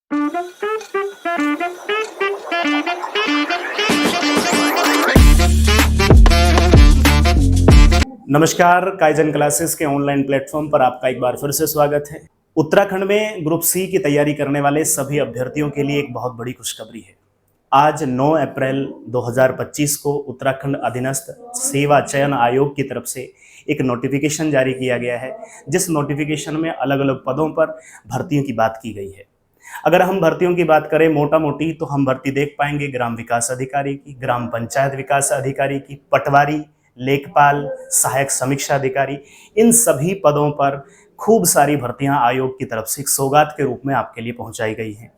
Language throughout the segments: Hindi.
नमस्कार, काइजन क्लासेस के ऑनलाइन प्लेटफॉर्म पर आपका एक बार फिर से स्वागत है। उत्तराखंड में ग्रुप सी की तैयारी करने वाले सभी अभ्यर्थियों के लिए एक बहुत बड़ी खुशखबरी है। आज 9 अप्रैल 2025 को उत्तराखंड अधीनस्थ सेवा चयन आयोग की तरफ से एक नोटिफिकेशन जारी किया गया है, जिस नोटिफिकेशन में अलग अलग पदों पर भर्तियों की बात की गई है। अगर हम भर्तियों की बात करें मोटा मोटी, तो हम भर्ती देख पाएंगे ग्राम विकास अधिकारी की, ग्राम पंचायत विकास अधिकारी की, पटवारी, लेखपाल, सहायक समीक्षा अधिकारी, इन सभी पदों पर खूब सारी भर्तियां आयोग की तरफ से एक सौगात के रूप में आपके लिए पहुंचाई गई हैं।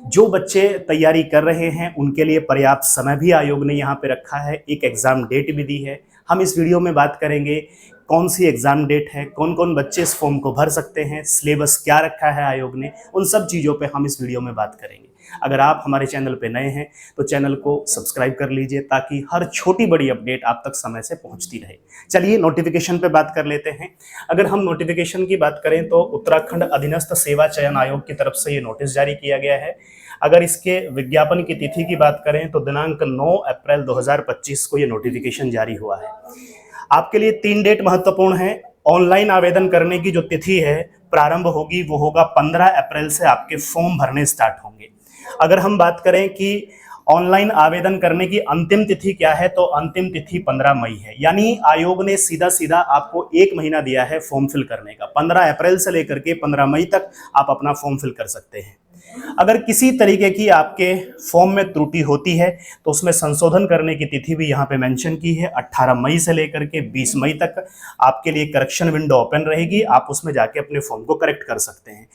जो बच्चे तैयारी कर रहे हैं उनके लिए पर्याप्त समय भी आयोग ने यहाँ पे रखा है, एक एग्जाम डेट भी दी है। हम इस वीडियो में बात करेंगे कौन सी एग्जाम डेट है, कौन कौन बच्चे इस फॉर्म को भर सकते हैं, सिलेबस क्या रखा है आयोग ने, उन सब चीज़ों पे हम इस वीडियो में बात करेंगे। अगर आप हमारे चैनल पे नए हैं तो चैनल को सब्सक्राइब कर लीजिए ताकि हर छोटी बड़ी अपडेट आप तक समय से पहुंचती रहे। चलिए नोटिफिकेशन पे बात कर लेते हैं। अगर हम नोटिफिकेशन की बात करें तो उत्तराखंड अधीनस्थ सेवा चयन आयोग की तरफ से ये नोटिस जारी किया गया है। अगर इसके विज्ञापन की तिथि की बात करें तो दिनांक 9 अप्रैल 2025 को ये नोटिफिकेशन जारी हुआ है। आपके लिए 3 डेट महत्वपूर्ण है। ऑनलाइन आवेदन करने की जो तिथि है प्रारंभ होगी वो होगा 15 अप्रैल से आपके फॉर्म भरने स्टार्ट होंगे। अगर हम बात करें कि ऑनलाइन आवेदन करने की अंतिम तिथि क्या है, तो अंतिम तिथि 15 मई है। यानी आयोग ने सीधा सीधा आपको 1 महीना दिया है फॉर्म फिल करने का। 15 अप्रैल से लेकर के 15 मई तक आप अपना फॉर्म फिल कर सकते हैं। अगर किसी तरीके की आपके फॉर्म में त्रुटि होती है तो उसमें संशोधन करने की तिथि भी यहाँ पे मेंशन की है। 18 मई से लेकर के 20 मई तक आपके लिए करेक्शन विंडो ओपन रहेगी, आप उसमें जाके अपने फॉर्म को करेक्ट कर सकते हैं।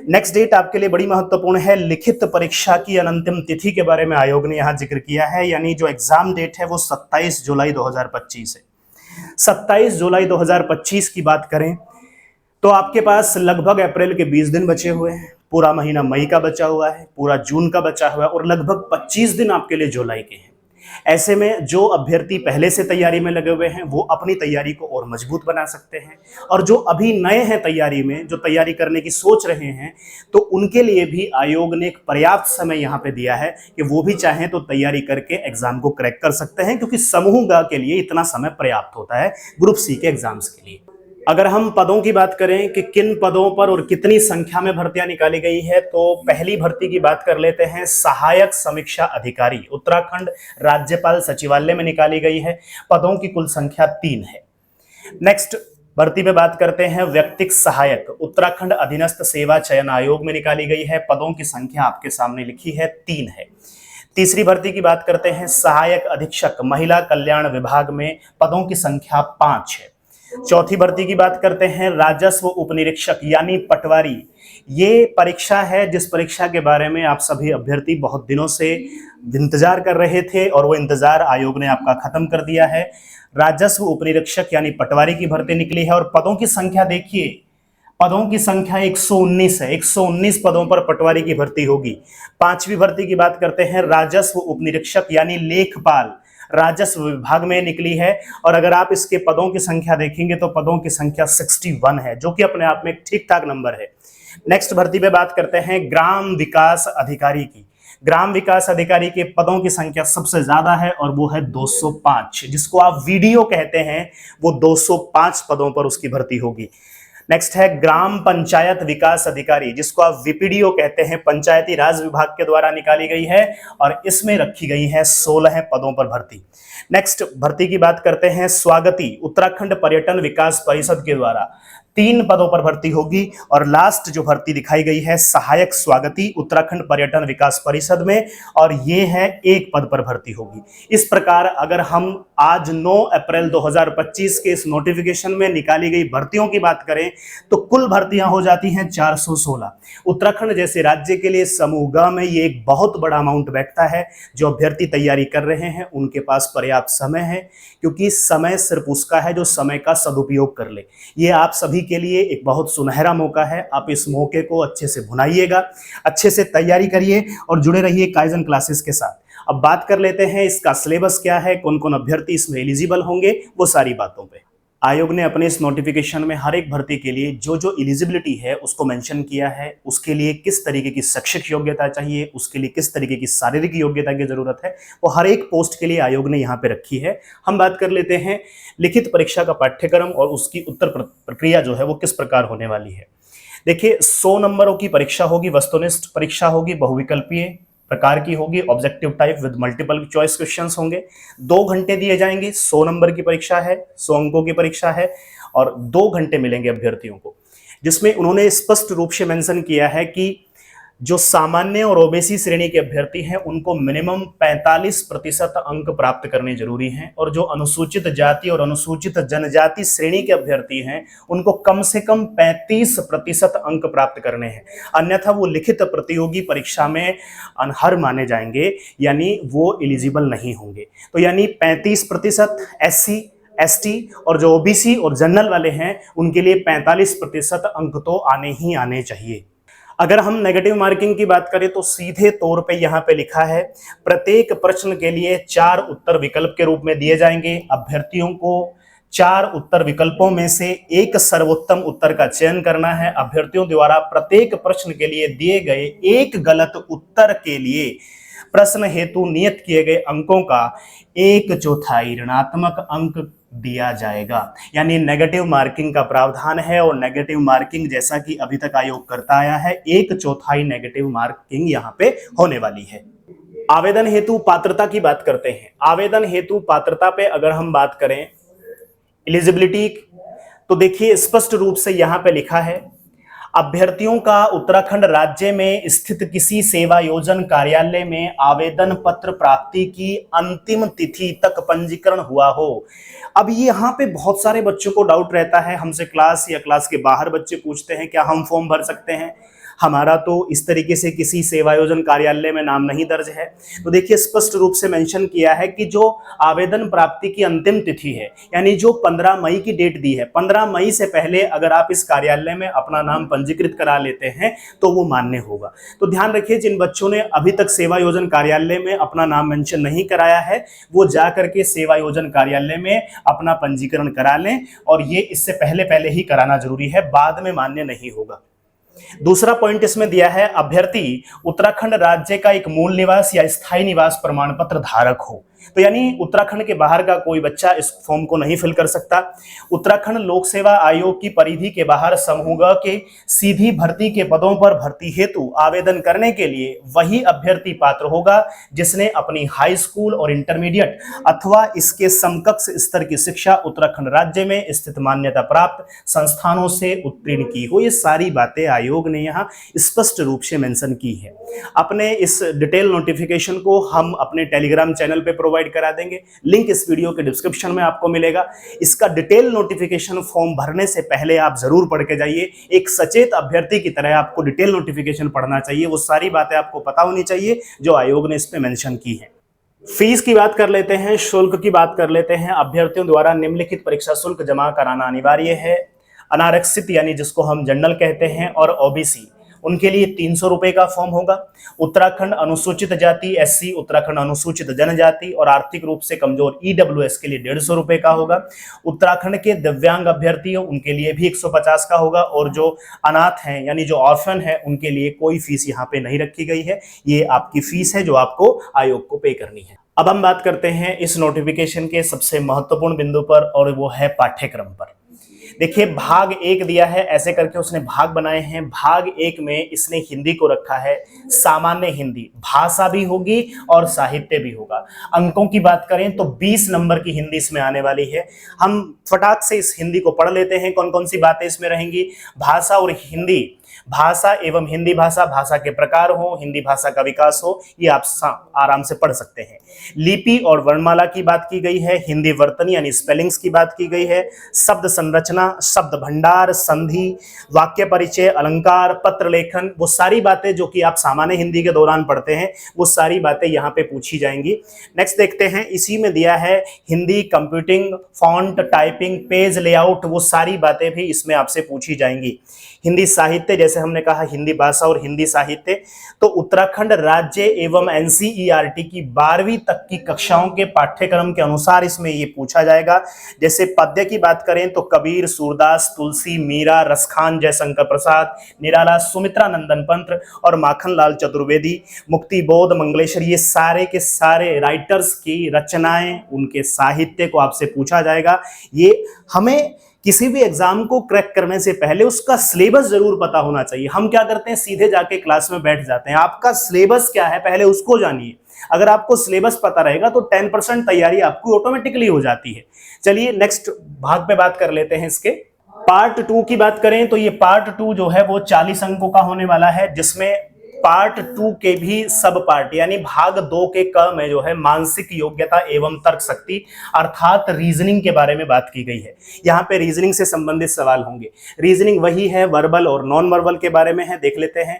नेक्स्ट डेट आपके लिए बड़ी महत्वपूर्ण है। लिखित परीक्षा की अंतिम तिथि के बारे में आयोग ने यहाँ जिक्र किया है, यानी जो एग्जाम डेट है वो 27 जुलाई 2025 है। 27 जुलाई 2025 की बात करें तो आपके पास लगभग अप्रैल के 20 दिन बचे हुए हैं, पूरा महीना मई का बचा हुआ है, पूरा जून का बचा हुआ है और लगभग 25 दिन आपके लिए जुलाई के हैं। ऐसे में जो अभ्यर्थी पहले से तैयारी में लगे हुए हैं वो अपनी तैयारी को और मजबूत बना सकते हैं, और जो अभी नए हैं तैयारी में, जो तैयारी करने की सोच रहे हैं, तो उनके लिए भी आयोग ने एक पर्याप्त समय यहाँ पे दिया है कि वो भी चाहें तो तैयारी करके एग्जाम को क्रैक कर सकते हैं, क्योंकि समूह ग के लिए इतना समय पर्याप्त होता है ग्रुप सी के एग्जाम्स के लिए। अगर हम पदों की बात करें कि किन पदों पर और कितनी संख्या में भर्तियां निकाली गई है, तो पहली भर्ती की बात कर लेते हैं। सहायक समीक्षा अधिकारी उत्तराखंड राज्यपाल सचिवालय में निकाली गई है। पदों की कुल संख्या 3 है। नेक्स्ट भर्ती पे बात करते हैं। व्यक्तिक सहायक उत्तराखंड अधीनस्थ सेवा चयन आयोग में निकाली गई है। पदों की संख्या आपके सामने लिखी है, 3 है। तीसरी भर्ती की बात करते हैं। सहायक अधीक्षक महिला कल्याण विभाग में पदों की संख्या 5 है। चौथी भर्ती की बात करते हैं। राजस्व उपनिरीक्षक यानी पटवारी। ये परीक्षा है जिस परीक्षा के बारे में आप सभी अभ्यर्थी बहुत दिनों से इंतजार कर रहे थे और वो इंतजार आयोग ने आपका खत्म कर दिया है। राजस्व उपनिरीक्षक यानी पटवारी की भर्ती निकली है और पदों की संख्या देखिए, पदों की संख्या 119 है। 119 पदों पर पटवारी की भर्ती होगी। पांचवी भर्ती की बात करते हैं। राजस्व उपनिरीक्षक यानी लेखपाल राजस्व विभाग में निकली है, और अगर आप इसके पदों की संख्या देखेंगे तो पदों की संख्या 61 है, जो कि अपने आप में एक ठीक ठाक नंबर है। नेक्स्ट भर्ती पे बात करते हैं ग्राम विकास अधिकारी की। ग्राम विकास अधिकारी के पदों की संख्या सबसे ज्यादा है और वो है 205, जिसको आप वीडियो कहते हैं, वो 205 पदों पर उसकी भर्ती होगी। नेक्स्ट है ग्राम पंचायत विकास अधिकारी, जिसको आप वीपीडीओ कहते हैं, पंचायती राज विभाग के द्वारा निकाली गई है और इसमें रखी गई है 16 पदों पर भर्ती। नेक्स्ट भर्ती की बात करते हैं। स्वागती उत्तराखंड पर्यटन विकास परिषद के द्वारा 3 पदों पर भर्ती होगी, और लास्ट जो भर्ती दिखाई गई है सहायक स्वागती उत्तराखंड पर्यटन विकास परिषद में, और ये है 1 पद पर भर्ती होगी। इस प्रकार अगर हम आज 9 अप्रैल 2025 के इस नोटिफिकेशन में निकाली गई भर्तियों की बात करें तो कुल भर्तियां हो जाती हैं 416। उत्तराखंड जैसे राज्य के लिए समूह ग में ये एक बहुत बड़ा अमाउंट बैठता है। जो अभ्यर्थी तैयारी कर रहे हैं उनके पास पर्याप्त समय है, क्योंकि समय सिर्फ उसका है जो समय का सदुपयोग कर ले। ये आप सभी के लिए एक बहुत सुनहरा मौका है। आप इस मौके को अच्छे से भुनाइएगा, अच्छे से तैयारी करिए और जुड़े रहिए काइजन क्लासेस के साथ। अब बात कर लेते हैं इसका सिलेबस क्या है, कौन कौन अभ्यर्थी इसमें एलिजिबल होंगे, वो सारी बातों पे। आयोग ने अपने इस नोटिफिकेशन में हर एक भर्ती के लिए जो जो एलिजिबिलिटी है उसको मेंशन किया है, उसके लिए किस तरीके की शैक्षिक योग्यता चाहिए, उसके लिए किस तरीके की शारीरिक योग्यता की जरूरत है, वो हर एक पोस्ट के लिए आयोग ने यहाँ पे रखी है। हम बात कर लेते हैं लिखित परीक्षा का पाठ्यक्रम और उसकी उत्तर प्रक्रिया जो है वो किस प्रकार होने वाली है। देखिए 100 नंबरों की परीक्षा होगी, वस्तुनिष्ठ परीक्षा होगी, बहुविकल्पीय प्रकार की होगी, objective type with multiple choice questions होंगे। 2 घंटे दिए जाएंगे, 100 नंबर की परीक्षा है, 100 अंकों की परीक्षा है और 2 घंटे मिलेंगे अभ्यर्थियों को, जिसमें उन्होंने स्पष्ट रूप से मेंशन किया है कि जो सामान्य और ओबीसी श्रेणी के अभ्यर्थी हैं उनको मिनिमम 45% अंक प्राप्त करने जरूरी हैं और जो अनुसूचित जाति और अनुसूचित जनजाति श्रेणी के अभ्यर्थी हैं उनको कम से कम 35% अंक प्राप्त करने हैं, अन्यथा वो लिखित प्रतियोगी परीक्षा में अनर्ह माने जाएंगे, यानी वो एलिजिबल नहीं होंगे। तो यानी 35% SC ST और जो ओबीसी और जनरल वाले हैं उनके लिए 45% अंक तो आने ही आने चाहिए। अगर हम नेगेटिव मार्किंग की बात करें तो सीधे तौर पे यहाँ पे लिखा है प्रत्येक प्रश्न के लिए 4 उत्तर विकल्प के रूप में दिए जाएंगे। अभ्यर्थियों को 4 उत्तर विकल्पों में से एक सर्वोत्तम उत्तर का चयन करना है। अभ्यर्थियों द्वारा प्रत्येक प्रश्न के लिए दिए गए एक गलत उत्तर के लिए प्रश्न हेतु नियत किए गए अंकों का 1/4 ऋणात्मक अंक दिया जाएगा। यानी नेगेटिव मार्किंग का प्रावधान है और नेगेटिव मार्किंग जैसा कि अभी तक आयोग करता आया है 1/4 नेगेटिव मार्किंग यहाँ पे होने वाली है। आवेदन हेतु पात्रता की बात करते हैं। आवेदन हेतु पात्रता पे अगर हम बात करें एलिजिबिलिटी, तो देखिए स्पष्ट रूप से यहाँ पे लिखा है अभ्यर्थियों का उत्तराखंड राज्य में स्थित किसी सेवा योजन कार्यालय में आवेदन पत्र प्राप्ति की अंतिम तिथि तक पंजीकरण हुआ हो। अब ये यहाँ पे बहुत सारे बच्चों को डाउट रहता है, हमसे क्लास या क्लास के बाहर बच्चे पूछते हैं क्या हम फॉर्म भर सकते हैं, हमारा तो इस तरीके से किसी सेवायोजन कार्यालय में नाम नहीं दर्ज है। तो देखिए स्पष्ट रूप से मेंशन किया है कि जो आवेदन प्राप्ति की अंतिम तिथि है, यानी जो 15 मई की डेट दी है, 15 मई से पहले अगर आप इस कार्यालय में अपना नाम पंजीकृत करा लेते हैं तो वो मान्य होगा। तो ध्यान रखिए जिन बच्चों ने अभी तक सेवायोजन कार्यालय में अपना नाम मेंशन नहीं कराया है वो जा करके सेवायोजन कार्यालय में अपना पंजीकरण करा लें, और ये इससे पहले ही कराना जरूरी है, बाद में मान्य नहीं होगा। दूसरा पॉइंट इसमें दिया है अभ्यर्थी उत्तराखंड राज्य का एक मूल निवास या स्थायी निवास प्रमाण पत्र धारक हो। तो यानी उत्तराखंड के बाहर का कोई बच्चा इस फॉर्म को नहीं फिल कर सकता। उत्तराखंड लोक सेवा आयोग की परिधि के बाहर समूह ग के सीधी भर्ती के पदों पर भर्ती हेतु आवेदन करने के लिए वही अभ्यर्थी पात्र होगा जिसने अपनी हाई स्कूल और इंटरमीडिएट अथवा इसके समकक्ष स्तर की शिक्षा उत्तराखंड राज्य में स्थित मान्यता प्राप्त संस्थानों से उत्तीर्ण की हो। ये सारी बातें आयोग ने यहाँ स्पष्ट रूप से मेंशन की है। अपने इस डिटेल नोटिफिकेशन को हम अपने टेलीग्राम चैनल पे प्रोवाइड करा देंगे, लिंक इस वीडियो के डिस्क्रिप्शन में आपको मिलेगा। इसका डिटेल नोटिफिकेशन फॉर्म भरने से पहले आप जरूर पढ़ के जाइए। एक सचेत अभ्यर्थी की तरह आपको डिटेल नोटिफिकेशन पढ़ना चाहिए, वो सारी बातें आपको पता होनी चाहिए जो आयोग ने इस पे मेंशन की है। फीस की बात कर लेते हैं, शुल्क की बात कर लेते हैं। अभ्यर्थियों द्वारा निम्नलिखित परीक्षा शुल्क जमा कराना अनिवार्य है। अनारक्षित यानी जिसको हम जनरल कहते हैं और ओबीसी उनके लिए 300 रुपए का फॉर्म होगा। उत्तराखंड अनुसूचित जाति SC, उत्तराखंड अनुसूचित जनजाति और आर्थिक रूप से कमजोर EWS के लिए 150 रुपए का होगा। उत्तराखंड के दिव्यांग अभ्यर्थी उनके लिए भी 150 का होगा, और जो अनाथ हैं यानी जो ऑर्फन है उनके लिए कोई फीस यहाँ पे नहीं रखी गई है। ये आपकी फीस है जो आपको आयोग को पे करनी है। अब हम बात करते हैं इस नोटिफिकेशन के सबसे महत्वपूर्ण बिंदु पर, और वो है पाठ्यक्रम पर। देखिए भाग 1 दिया है, ऐसे करके उसने भाग बनाए हैं। भाग 1 में इसने हिंदी को रखा है, सामान्य हिंदी, भाषा भी होगी और साहित्य भी होगा। अंकों की बात करें तो 20 नंबर की हिंदी इसमें आने वाली है। हम फटाक से इस हिंदी को पढ़ लेते हैं, कौन कौन सी बातें इसमें रहेंगी। भाषा और हिंदी, भाषा एवं हिंदी भाषा, भाषा के प्रकार हो, हिंदी भाषा का विकास हो, ये आप आराम से पढ़ सकते हैं। लिपि और वर्णमाला की बात की गई है, हिंदी वर्तनी यानी स्पेलिंग्स की बात की गई है, शब्द संरचना, शब्द भंडार, संधि, वाक्य परिचय, अलंकार, पत्र लेखन, वो सारी बातें जो कि आप सामान्य हिंदी के दौरान पढ़ते हैं वो सारी बातें यहाँ पे पूछी जाएंगी। नेक्स्ट देखते हैं, इसी में दिया है Hindi computing, font, typing, page layout, वो सारी बातें भी इसमें आपसे पूछी जाएंगी। हिंदी साहित्य, जैसे हमने कहा हिंदी भाषा और हिंदी साहित्य, तो उत्तराखंड राज्य एवं एनसीईआरटी की 12वीं तक की कक्षाओं के पाठ्यक्रम के अनुसार इसमें ये पूछा जाएगा। जैसे पद्य की बात करें तो कबीर, सूरदास, तुलसी, मीरा, रसखान, जयशंकर प्रसाद, निराला, सुमित्रा नंदन पंत और माखनलाल चतुर्वेदी, मुक्तिबोध, मंगलेश्वर, ये सारे के सारे राइटर्स की रचनाएं, उनके साहित्य को आपसे पूछा जाएगा। ये हमें किसी भी एग्जाम को क्रैक करने से पहले उसका सिलेबस जरूर पता होना चाहिए। हम क्या करते हैं, सीधे जाके क्लास में बैठ जाते हैं। आपका सिलेबस क्या है पहले उसको जानिए। अगर आपको सिलेबस पता रहेगा तो 10% तैयारी आपकी ऑटोमेटिकली हो जाती है। चलिए नेक्स्ट भाग पे बात कर लेते हैं। इसके पार्ट 2 की बात करें तो ये पार्ट 2 जो है वो 40 अंकों का होने वाला है, जिसमें पार्ट 2 के भी सब पार्ट यानी भाग 2 के क में जो है मानसिक योग्यता एवं तर्क शक्ति अर्थात रीजनिंग के बारे में बात की गई है। यहाँ पे रीजनिंग से संबंधित सवाल होंगे। रीजनिंग वही है, वर्बल और नॉन वर्बल के बारे में है, देख लेते हैं।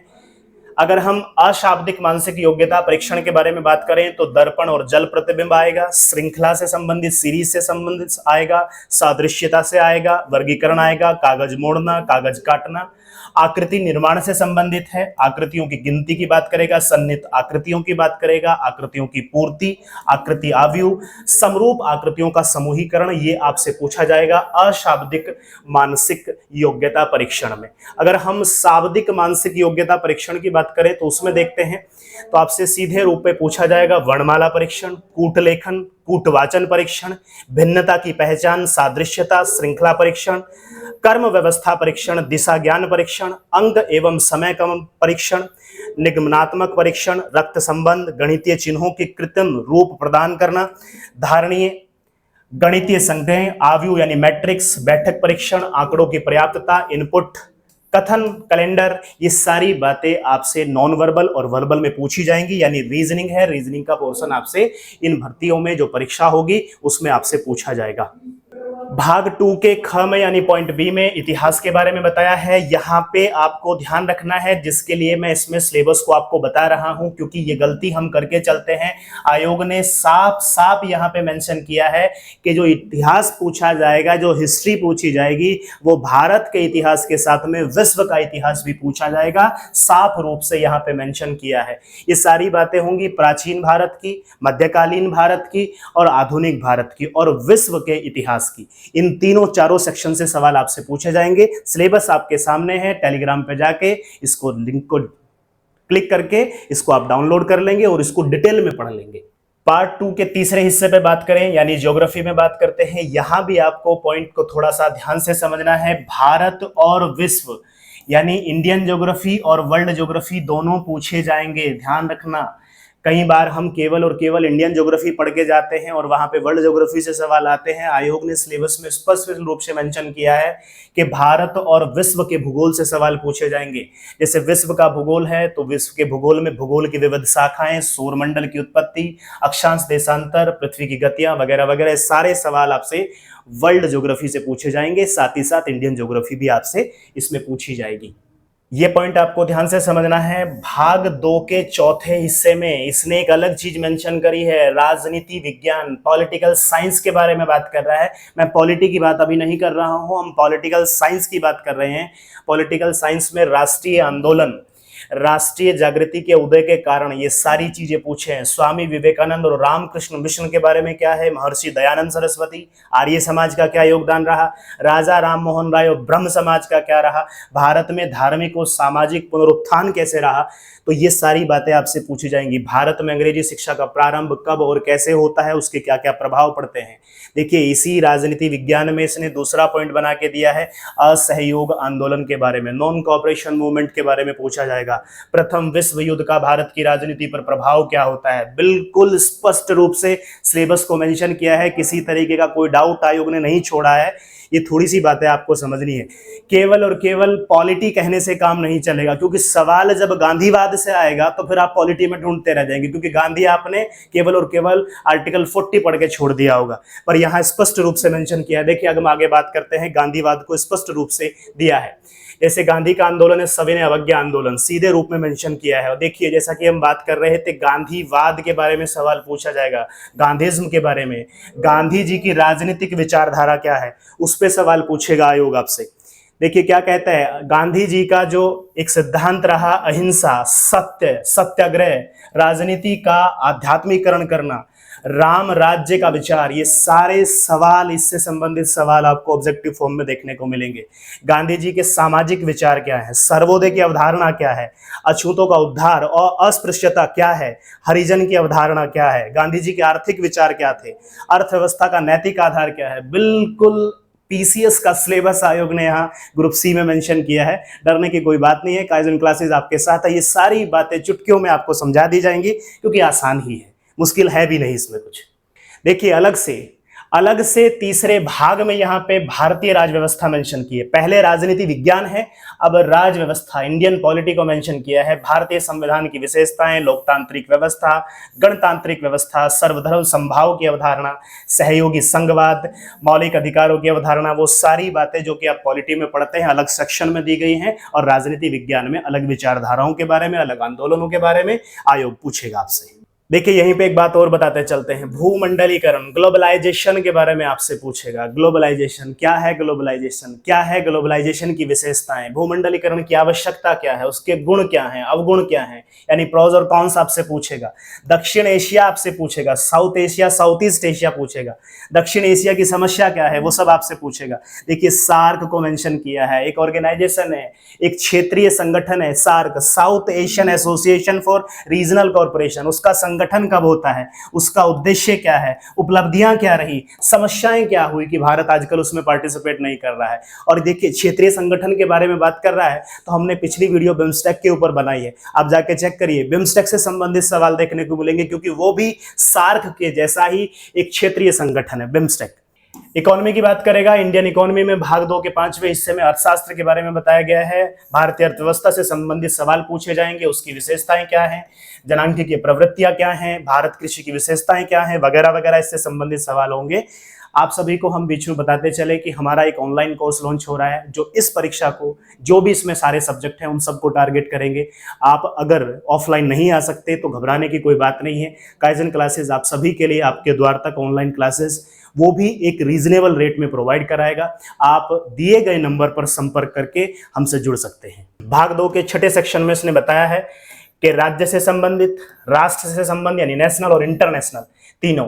अगर हम अशाब्दिक मानसिक योग्यता परीक्षण के बारे में बात करें तो दर्पण और जल प्रतिबिंब आएगा, श्रृंखला से संबंधित, सीरीज से संबंधित आएगा, सादृश्यता से आएगा, वर्गीकरण आएगा, कागज मोड़ना, कागज काटना, आकृति निर्माण से संबंधित है, आकृतियों की गिनती की बात करेगा, सन्निहित आकृतियों की बात करेगा, आकृतियों की पूर्ति, आकृति आव्यूह, समरूप आकृतियों का समूहीकरण, ये आपसे पूछा जाएगा अशाब्दिक मानसिक योग्यता परीक्षण में। अगर हम शाब्दिक मानसिक योग्यता परीक्षण की बात करें तो उसमें देखते हैं तो आपसे सीधे रूप में पूछा जाएगा वर्णमाला परीक्षण, कूटलेखन, कूटवाचन परीक्षण, भिन्नता की पहचान, सादृश्यता, श्रृंखला परीक्षण, कर्म व्यवस्था परीक्षण, दिशा ज्ञान परीक्षण, अंग एवं समय क्रम परीक्षण, निगमनात्मक परीक्षण, रक्त संबंध, गणितीय चिन्हों के कृत्रिम रूप प्रदान करना, धारणीय गणितीय संख्याएं, आव्यूह यानी मैट्रिक्स, बैठक परीक्षण, आंकड़ों की पर्याप्तता, इनपुट, कथन, कैलेंडर, ये सारी बातें आपसे नॉन वर्बल और वर्बल में पूछी जाएंगी। यानी रीजनिंग है, रीजनिंग का पोर्शन आपसे इन भर्तियों में जो परीक्षा होगी उसमें आपसे पूछा जाएगा। भाग 2 के ख में यानी पॉइंट बी में इतिहास के बारे में बताया है। यहाँ पे आपको ध्यान रखना है, जिसके लिए मैं इसमें सिलेबस को आपको बता रहा हूं, क्योंकि ये गलती हम करके चलते हैं। आयोग ने साफ साफ यहाँ पे मेंशन किया है कि जो इतिहास पूछा जाएगा, जो हिस्ट्री पूछी जाएगी, वो भारत के इतिहास के साथ में विश्व का इतिहास भी पूछा जाएगा। साफ रूप से यहाँ पे मेंशन किया है। ये सारी बातें होंगी प्राचीन भारत की, मध्यकालीन भारत की और आधुनिक भारत की और विश्व के इतिहास की। इन तीनों चारों सेक्शन से सवाल आपसे पूछे जाएंगे। सिलेबस आपके सामने है, टेलीग्राम पे जाके इसको लिंक को क्लिक करके इसको आप डाउनलोड कर लेंगे और इसको डिटेल में पढ़ लेंगे। पार्ट 2 के तीसरे हिस्से पे बात करें यानी ज्योग्राफी में बात करते हैं। यहां भी आपको पॉइंट को थोड़ा सा ध्यान से समझना है। भारत और विश्व यानी इंडियन ज्योग्राफी और वर्ल्ड ज्योग्राफी दोनों पूछे जाएंगे, ध्यान रखना। कई बार हम केवल और केवल इंडियन ज्योग्राफी पढ़ के जाते हैं और वहां पे वर्ल्ड ज्योग्राफी से सवाल आते हैं। आयोग ने सिलेबस में स्पष्ट रूप से मेंशन किया है कि भारत और विश्व के भूगोल से सवाल पूछे जाएंगे। जैसे विश्व का भूगोल है तो विश्व के भूगोल में भूगोल की विविध शाखाएं, सौरमंडल की उत्पत्ति, अक्षांश देशांतर, पृथ्वी की गतियां वगैरह वगैरह सारे सवाल आपसे वर्ल्ड ज्योग्राफी से पूछे जाएंगे। साथ ही साथ इंडियन ज्योग्राफी भी आपसे इसमें पूछी जाएगी। ये पॉइंट आपको ध्यान से समझना है। भाग 2 के चौथे हिस्से में इसने एक अलग चीज मेंशन करी है, राजनीति विज्ञान, पॉलिटिकल साइंस के बारे में बात कर रहा है। मैं पॉलिटी की बात अभी नहीं कर रहा हूं, हम पॉलिटिकल साइंस की बात कर रहे हैं। पॉलिटिकल साइंस में राष्ट्रीय आंदोलन, राष्ट्रीय जागृति के उदय के कारण ये सारी चीजें पूछे हैं। स्वामी विवेकानंद और रामकृष्ण मिशन के बारे में क्या है, महर्षि दयानंद सरस्वती, आर्य समाज का क्या योगदान रहा, राजा राम मोहन राय और ब्रह्म समाज का क्या रहा, भारत में धार्मिक और सामाजिक पुनरुत्थान कैसे रहा, तो ये सारी बातें आपसे पूछी जाएंगी। भारत में अंग्रेजी शिक्षा का प्रारंभ कब और कैसे होता है, उसके क्या क्या प्रभाव पड़ते हैं। देखिए इसी राजनीति विज्ञान में इसने दूसरा पॉइंट बना के दिया है, असहयोग आंदोलन के बारे में, नॉन कोऑपरेशन मूवमेंट के बारे में पूछा जाएगा। प्रथम विश्व युद्ध का भारत की राजनीति पर प्रभाव क्या होता है, बिल्कुल स्पष्ट रूप से सिलेबस को मेंशन किया है। किसी तरीके का कोई डाउट आयोग ने नहीं छोड़ा है। ये थोड़ी सी बातें आपको समझनी है। केवल और केवल पॉलिटी कहने से काम नहीं चलेगा, क्योंकि सवाल जब गांधीवाद से आएगा तो फिर आप पॉलिटी में ढूंढते रह जाएंगे, क्योंकि गांधी आपने केवल और केवल आर्टिकल 40 पढ़ के छोड़ दिया होगा। पर यहाँ स्पष्ट रूप से मेंशन किया है। देखिए, अगर हम आगे बात करते हैं, गांधीवाद को स्पष्ट रूप से दिया है। जैसे गांधी का आंदोलन है सविनय अवज्ञा आंदोलन, सीधे रूप में मेंशन किया है। और देखिए, जैसा कि हम बात कर रहे थे, गांधीवाद के बारे में सवाल पूछा जाएगा, गांधीज्म के बारे में, गांधी जी की राजनीतिक विचारधारा क्या है, उस पर सवाल पूछेगा आयोग आपसे। देखिए क्या कहता है, गांधी जी का जो एक सिद्धांत रहा, अहिंसा, सत्य, सत्याग्रह, राजनीति का आध्यात्मिकरण करना, राम राज्य का विचार, ये सारे सवाल, इससे संबंधित सवाल आपको ऑब्जेक्टिव फॉर्म में देखने को मिलेंगे। गांधी जी के सामाजिक विचार क्या है, सर्वोदय की अवधारणा क्या है, अछूतों का उद्धार और अस्पृश्यता क्या है, हरिजन की अवधारणा क्या है, गांधी जी के आर्थिक विचार क्या थे, अर्थव्यवस्था का नैतिक आधार क्या है। बिल्कुल पीसीएस का सिलेबस आयोग ने यहाँ ग्रुप सी में मेंशन किया है। डरने की कोई बात नहीं है, काइजन क्लासेस आपके साथ है। ये सारी बातें चुटकियों में आपको समझा दी जाएंगी, क्योंकि आसान ही है, मुश्किल है भी नहीं इसमें कुछ। देखिए, अलग से तीसरे भाग में यहाँ पे भारतीय राज व्यवस्था मेंशन की है। पहले राजनीति विज्ञान है, अब राज व्यवस्था, इंडियन पॉलिटी को मेंशन किया है। भारतीय संविधान की विशेषताएं, लोकतांत्रिक व्यवस्था, गणतांत्रिक व्यवस्था, सर्वधर्म समभाव की अवधारणा, सहयोगी संघवाद, मौलिक अधिकारों की अवधारणा, वो सारी बातें जो कि आप पॉलिटी में पढ़ते हैं अलग सेक्शन में दी गई हैं। और राजनीति विज्ञान में अलग विचारधाराओं के बारे में, अलग आंदोलनों के बारे में आयोग पूछेगा आपसे। देखिए, यहीं पे एक बात और बताते चलते हैं, भूमंडलीकरण, ग्लोबलाइजेशन के बारे में आपसे पूछेगा। ग्लोबलाइजेशन क्या है, ग्लोबलाइजेशन क्या है, ग्लोबलाइजेशन की विशेषताएं, भूमंडलीकरण की आवश्यकता क्या है, उसके गुण क्या हैं, अवगुण क्या हैं, यानी प्रोज और कॉन्स आपसे पूछेगा। दक्षिण एशिया आपसे पूछेगा, south Asia, south east Asia पूछेगा। दक्षिण एशिया की समस्या क्या है, वो सब आपसे पूछेगा। देखिए, सार्क को मेंशन किया है, एक ऑर्गेनाइजेशन है, एक क्षेत्रीय संगठन है SAARC, South Asian association for regional corporation. उसका संगठन कब होता है, उसका उद्देश्य क्या है, उपलब्धियां क्या रही, समस्याएं क्या हुई कि भारत आजकल उसमें पार्टिसिपेट नहीं कर रहा है। और देखिए, क्षेत्रीय संगठन के बारे में बात कर रहा है तो हमने पिछली वीडियो बिम्स्टेक के ऊपर बनाई है, आप जाके चेक करिए। बिम्स्टेक से संबंधित सवाल देखने को मिलेंगे, क्योंकि वो भी सार्क के जैसा ही एक क्षेत्रीय संगठन है बिम्स्टेक। इकोनॉमी की बात करेगा, इंडियन इकोनॉमी में भाग 2 के 5वें हिस्से में अर्थशास्त्र के बारे में बताया गया है। भारतीय अर्थव्यवस्था से संबंधित सवाल पूछे जाएंगे, उसकी विशेषताएं क्या हैं, जनांकीय प्रवृत्तियां क्या हैं, भारत कृषि की विशेषताएं क्या हैं, वगैरह वगैरह, इससे संबंधित सवाल होंगे। आप सभी को हम बीच में बताते चले कि हमारा एक ऑनलाइन कोर्स लॉन्च हो रहा है, जो इस परीक्षा को, जो भी इसमें सारे सब्जेक्ट हैं उन सबको टारगेट करेंगे। आप अगर ऑफलाइन नहीं आ सकते तो घबराने की कोई बात नहीं है। काइजन क्लासेस आप सभी के लिए आपके द्वार तक ऑनलाइन क्लासेस, वो भी एक रीजनेबल रेट में प्रोवाइड कराएगा। आप दिए गए नंबर पर संपर्क करके हमसे जुड़ सकते हैं। भाग 2 के 6ठे सेक्शन में इसने बताया है कि राज्य से संबंधित, राष्ट्र से संबंधित यानी नेशनल और इंटरनेशनल, तीनों,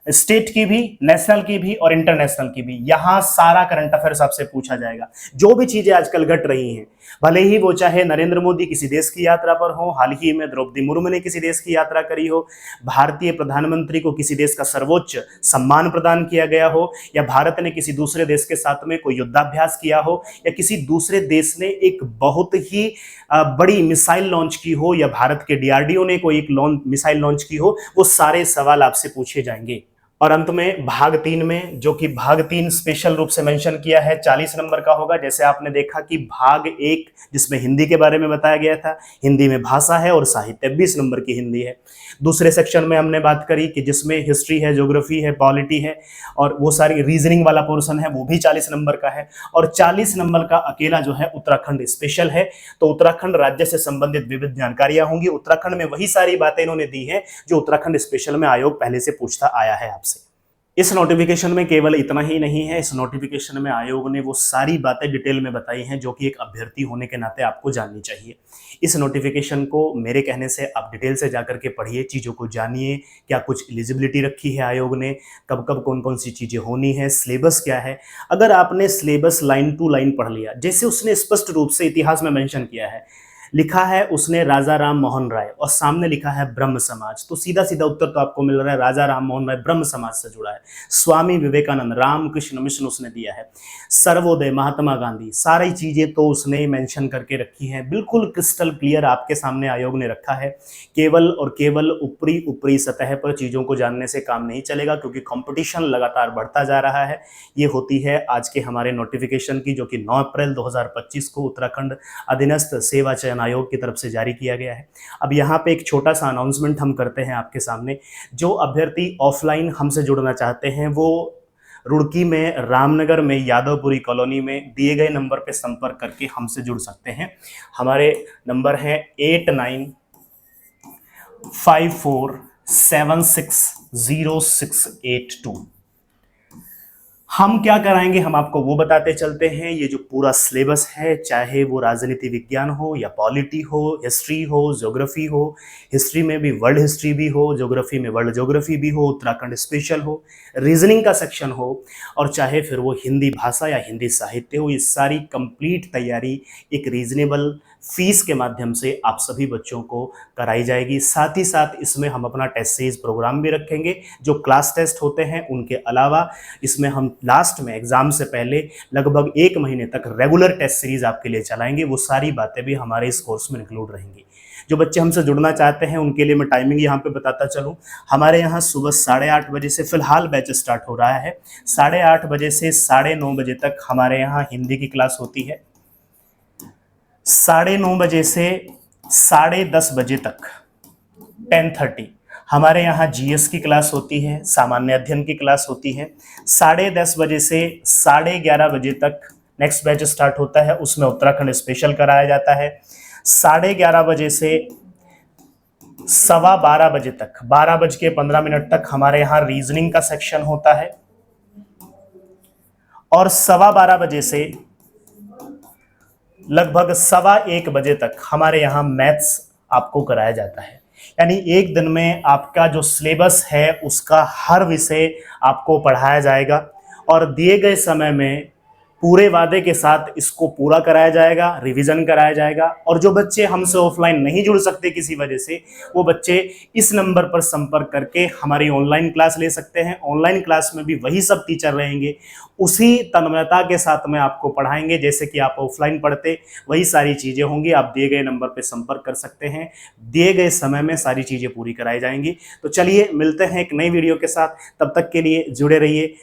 स्टेट की भी, नेशनल की भी और इंटरनेशनल की भी, यहां सारा करंट अफेयर्स आपसे पूछा जाएगा। जो भी चीजें आजकल घट रही हैं, भले ही वो चाहे नरेंद्र मोदी किसी देश की यात्रा पर हो, हाल ही में द्रौपदी मुर्मू ने किसी देश की यात्रा करी हो, भारतीय प्रधानमंत्री को किसी देश का सर्वोच्च सम्मान प्रदान किया गया हो, या भारत ने किसी दूसरे देश के साथ में कोई युद्धाभ्यास किया हो, या किसी दूसरे देश ने एक बहुत ही बड़ी मिसाइल लॉन्च की हो, या भारत के डीआरडीओ ने कोई एक मिसाइल लॉन्च की हो, वो सारे सवाल आपसे पूछे जाएंगे। और अंत में भाग 3 में, जो कि भाग 3 स्पेशल रूप से मेंशन किया है, 40 नंबर का होगा। जैसे आपने देखा कि भाग 1 जिसमें हिंदी के बारे में बताया गया था, हिंदी में भाषा है और साहित्य, 20 नंबर की हिंदी है। दूसरे सेक्शन में हमने बात करी कि जिसमें हिस्ट्री है, ज्योग्राफी है, पॉलिटी है और वो सारी रीजनिंग वाला पोर्शन है, वो भी 40 नंबर का है। और 40 नंबर का अकेला जो है उत्तराखंड स्पेशल है। तो उत्तराखंड राज्य से संबंधित विविध जानकारियां होंगी। उत्तराखंड में वही सारी बातें इन्होंने दी हैं जो उत्तराखंड स्पेशल में आयोग पहले से पूछता आया है आपसे। इस नोटिफिकेशन में केवल इतना ही नहीं है, इस नोटिफिकेशन में आयोग ने वो सारी बातें डिटेल में बताई हैं जो कि एक अभ्यर्थी होने के नाते आपको जाननी चाहिए। इस नोटिफिकेशन को मेरे कहने से आप डिटेल से जाकर के पढ़िए, चीज़ों को जानिए, क्या कुछ एलिजिबिलिटी रखी है आयोग ने, कब कब कौन कौन सी चीज़ें होनी है, सिलेबस क्या है। अगर आपने सिलेबस लाइन टू लाइन पढ़ लिया, जैसे उसने स्पष्ट रूप से इतिहास में मेंशन किया है, लिखा है उसने राजा राम मोहन राय और सामने लिखा है ब्रह्म समाज, तो सीधा सीधा उत्तर तो आपको मिल रहा है राजा राम मोहन राय ब्रह्म समाज से जुड़ा है। स्वामी विवेकानंद, रामकृष्ण मिशन उसने दिया है, सर्वोदय महात्मा गांधी, सारी चीजें तो उसने मेंशन करके रखी हैं, बिल्कुल क्रिस्टल क्लियर आपके सामने आयोग ने रखा है। केवल और केवल ऊपरी ऊपरी सतह पर चीजों को जानने से काम नहीं चलेगा, क्योंकि कंपटीशन लगातार बढ़ता जा रहा है। ये होती है आज के हमारे नोटिफिकेशन की, जो कि 9 अप्रैल 2025 को उत्तराखंड अधीनस्थ सेवा चयन आयोग की तरफ से जारी किया गया है। अब यहाँ पे एक छोटा सा अनाउंसमेंट हम करते हैं आपके सामने। जो अभ्यर्थी ऑफलाइन हमसे जुड़ना चाहते हैं वो रुड़की में रामनगर में यादवपुरी कॉलोनी में दिए गए नंबर पे संपर्क करके हमसे जुड़ सकते हैं। हमारे नंबर है 8954760682। हम क्या कराएंगे हम आपको वो बताते चलते हैं। ये जो पूरा सिलेबस है, चाहे वो राजनीति विज्ञान हो या पॉलिटी हो, हिस्ट्री हो, ज्योग्राफी हो, हिस्ट्री में भी वर्ल्ड हिस्ट्री भी हो, ज्योग्राफी में वर्ल्ड ज्योग्राफी भी हो, उत्तराखंड स्पेशल हो, रीजनिंग का सेक्शन हो, और चाहे फिर वो हिंदी भाषा या हिंदी साहित्य हो, ये सारी कंप्लीट तैयारी एक रीजनेबल फीस के माध्यम से आप सभी बच्चों को कराई जाएगी। साथ ही साथ इसमें हम अपना टेस्ट सीरीज प्रोग्राम भी रखेंगे। जो क्लास टेस्ट होते हैं उनके अलावा इसमें हम लास्ट में एग्जाम से पहले लगभग 1 महीने तक रेगुलर टेस्ट सीरीज आपके लिए चलाएंगे। वो सारी बातें भी हमारे इस कोर्स में इंक्लूड रहेंगी। जो बच्चे हमसे जुड़ना चाहते हैं उनके लिए मैं टाइमिंग यहाँ पे बताता चलूँ। हमारे यहाँ सुबह 8:30 बजे से फिलहाल बैच स्टार्ट हो रहा है। 8:30 बजे से 9:30 बजे तक हमारे यहाँ हिंदी की क्लास होती है। 9:30 बजे से 10:30 बजे तक 10:30 हमारे यहाँ जीएस की क्लास होती है, सामान्य अध्ययन की क्लास होती है। 10:30 बजे से 11:30 बजे तक नेक्स्ट बैच स्टार्ट होता है, उसमें उत्तराखंड स्पेशल कराया जाता है। 11:30 बजे से 12:15 बजे तक 12:15 तक हमारे यहाँ रीजनिंग का सेक्शन होता है, और 12:15 बजे से लगभग 1:15 बजे तक हमारे यहाँ मैथ्स आपको कराया जाता है। यानी एक दिन में आपका जो सिलेबस है उसका हर विषय आपको पढ़ाया जाएगा, और दिए गए समय में पूरे वादे के साथ इसको पूरा कराया जाएगा, रिवीजन कराया जाएगा। और जो बच्चे हमसे ऑफलाइन नहीं जुड़ सकते किसी वजह से, वो बच्चे इस नंबर पर संपर्क करके हमारी ऑनलाइन क्लास ले सकते हैं। ऑनलाइन क्लास में भी वही सब टीचर रहेंगे, उसी तन्मयता के साथ में आपको पढ़ाएंगे जैसे कि आप ऑफलाइन पढ़ते, वही सारी चीज़ें होंगी। आप दिए गए नंबर पर संपर्क कर सकते हैं, दिए गए समय में सारी चीज़ें पूरी कराई जाएंगी। तो चलिए मिलते हैं एक नई वीडियो के साथ, तब तक के लिए जुड़े रहिए।